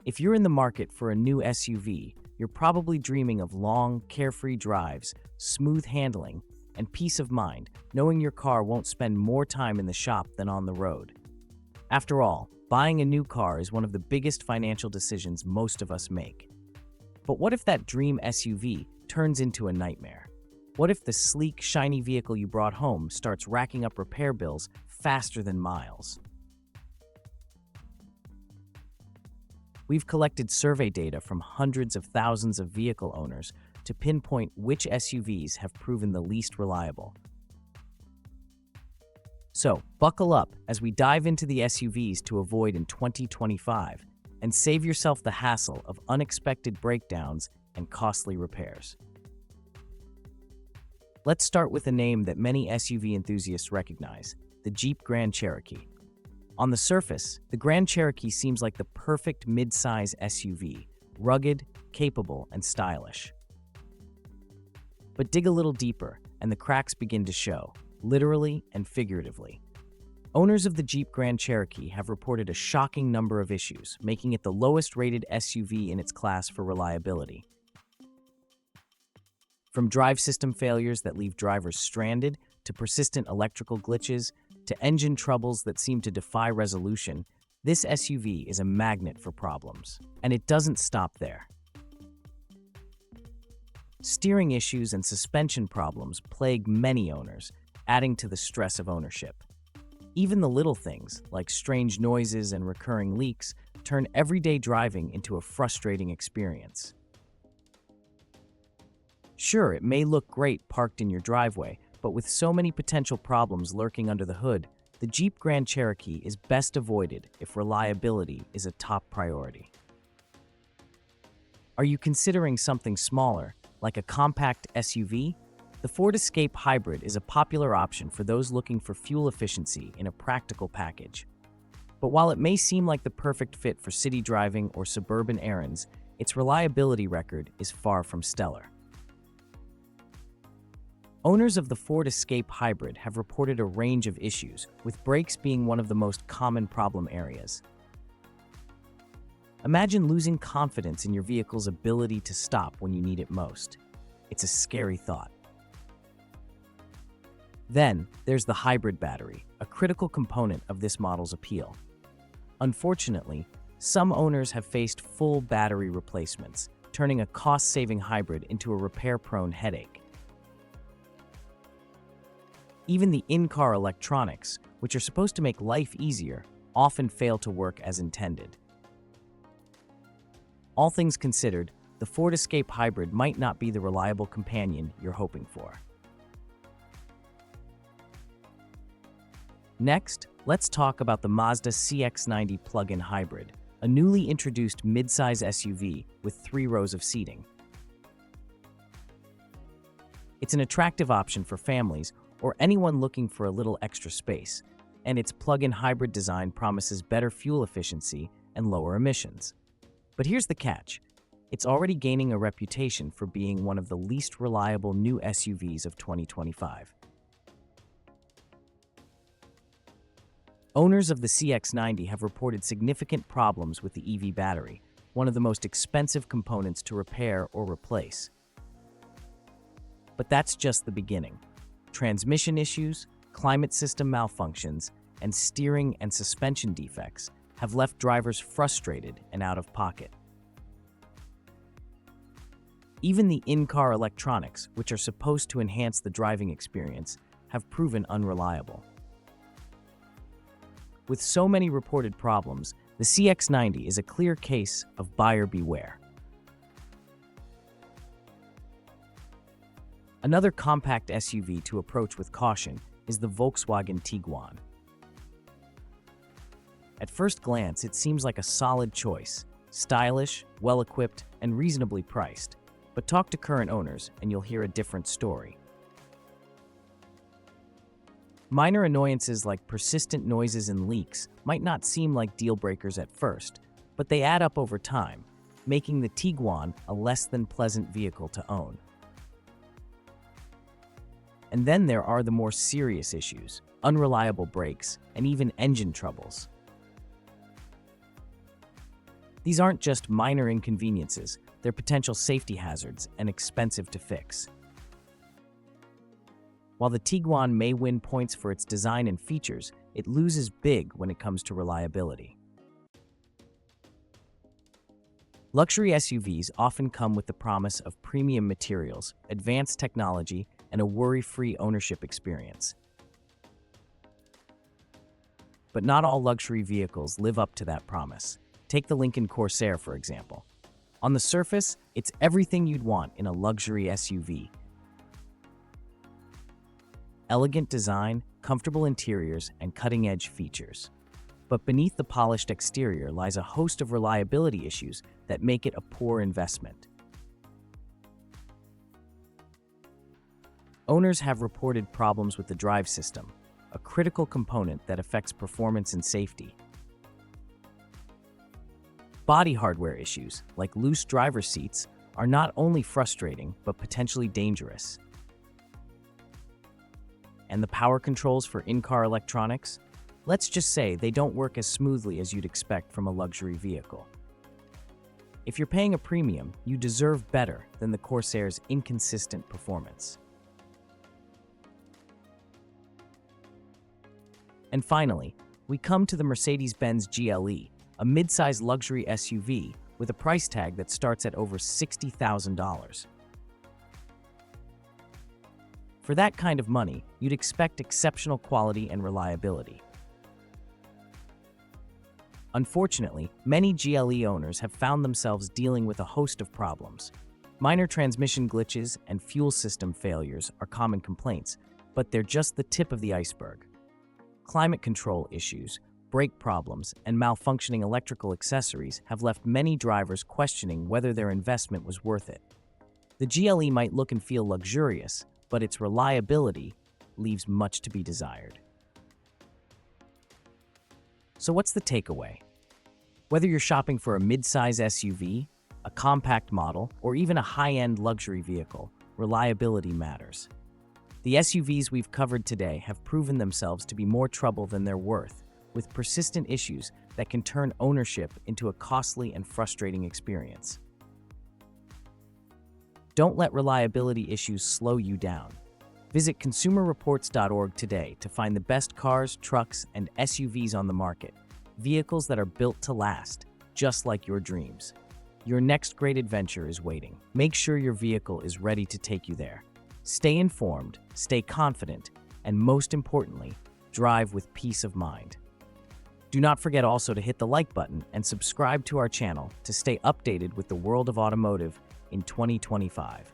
If you're in the market for a new SUV, you're probably dreaming of long, carefree drives, smooth handling, and peace of mind, knowing your car won't spend more time in the shop than on the road. After all, buying a new car is one of the biggest financial decisions most of us make. But what if that dream SUV turns into a nightmare? What if the sleek, shiny vehicle you brought home starts racking up repair bills faster than miles? We've collected survey data from hundreds of thousands of vehicle owners to pinpoint which SUVs have proven the least reliable. So, buckle up as we dive into the SUVs to avoid in 2025 and save yourself the hassle of unexpected breakdowns and costly repairs. Let's start with a name that many SUV enthusiasts recognize, the Jeep Grand Cherokee. On the surface, the Grand Cherokee seems like the perfect mid-size SUV, rugged, capable, and stylish. But dig a little deeper, and the cracks begin to show, literally and figuratively. Owners of the Jeep Grand Cherokee have reported a shocking number of issues, making it the lowest-rated SUV in its class for reliability. From drive system failures that leave drivers stranded, to persistent electrical glitches, to engine troubles that seem to defy resolution, this SUV is a magnet for problems. And it doesn't stop there. Steering issues and suspension problems plague many owners, adding to the stress of ownership. Even the little things, like strange noises and recurring leaks, turn everyday driving into a frustrating experience. Sure, it may look great parked in your driveway, but with so many potential problems lurking under the hood, the Jeep Grand Cherokee is best avoided if reliability is a top priority. Are you considering something smaller, like a compact SUV? The Ford Escape Hybrid is a popular option for those looking for fuel efficiency in a practical package. But while it may seem like the perfect fit for city driving or suburban errands, its reliability record is far from stellar. Owners of the Ford Escape Hybrid have reported a range of issues, with brakes being one of the most common problem areas. Imagine losing confidence in your vehicle's ability to stop when you need it most. It's a scary thought. Then, there's the hybrid battery, a critical component of this model's appeal. Unfortunately, some owners have faced full battery replacements, turning a cost-saving hybrid into a repair-prone headache. Even the in-car electronics, which are supposed to make life easier, often fail to work as intended. All things considered, the Ford Escape Hybrid might not be the reliable companion you're hoping for. Next, let's talk about the Mazda CX90 plug-in hybrid, a newly introduced midsize SUV with 3 rows of seating. It's an attractive option for families or anyone looking for a little extra space, and its plug-in hybrid design promises better fuel efficiency and lower emissions. But here's the catch. It's already gaining a reputation for being one of the least reliable new SUVs of 2025. Owners of the CX90 have reported significant problems with the EV battery, one of the most expensive components to repair or replace. But that's just the beginning. Transmission issues, climate system malfunctions, and steering and suspension defects have left drivers frustrated and out of pocket. Even the in-car electronics, which are supposed to enhance the driving experience, have proven unreliable. With so many reported problems, the CX90 is a clear case of buyer beware. Another compact SUV to approach with caution is the Volkswagen Tiguan. At first glance, it seems like a solid choice, stylish, well-equipped, and reasonably priced. But talk to current owners and you'll hear a different story. Minor annoyances like persistent noises and leaks might not seem like deal breakers at first, but they add up over time, making the Tiguan a less than pleasant vehicle to own. And then there are the more serious issues, unreliable brakes, and even engine troubles. These aren't just minor inconveniences, they're potential safety hazards and expensive to fix. While the Tiguan may win points for its design and features, it loses big when it comes to reliability. Luxury SUVs often come with the promise of premium materials, advanced technology, and a worry-free ownership experience. But not all luxury vehicles live up to that promise. Take the Lincoln Corsair, for example. On the surface, it's everything you'd want in a luxury SUV. Elegant design, comfortable interiors, and cutting-edge features. But beneath the polished exterior lies a host of reliability issues that make it a poor investment. Owners have reported problems with the drive system, a critical component that affects performance and safety. Body hardware issues, like loose driver seats, are not only frustrating but potentially dangerous. And the power controls for in-car electronics? Let's just say they don't work as smoothly as you'd expect from a luxury vehicle. If you're paying a premium, you deserve better than the Corsair's inconsistent performance. And finally, we come to the Mercedes-Benz GLE, a midsize luxury SUV with a price tag that starts at over $60,000. For that kind of money, you'd expect exceptional quality and reliability. Unfortunately, many GLE owners have found themselves dealing with a host of problems. Minor transmission glitches and fuel system failures are common complaints, but they're just the tip of the iceberg. Climate control issues, brake problems, and malfunctioning electrical accessories have left many drivers questioning whether their investment was worth it. The GLE might look and feel luxurious, but its reliability leaves much to be desired. So what's the takeaway? Whether you're shopping for a mid-size SUV, a compact model, or even a high-end luxury vehicle, reliability matters. The SUVs we've covered today have proven themselves to be more trouble than they're worth, with persistent issues that can turn ownership into a costly and frustrating experience. Don't let reliability issues slow you down. Visit consumerreports.org today to find the best cars, trucks, and SUVs on the market, vehicles that are built to last, just like your dreams. Your next great adventure is waiting. Make sure your vehicle is ready to take you there. Stay informed, stay confident, and most importantly, drive with peace of mind. Do not forget also to hit the like button and subscribe to our channel to stay updated with the world of automotive in 2025.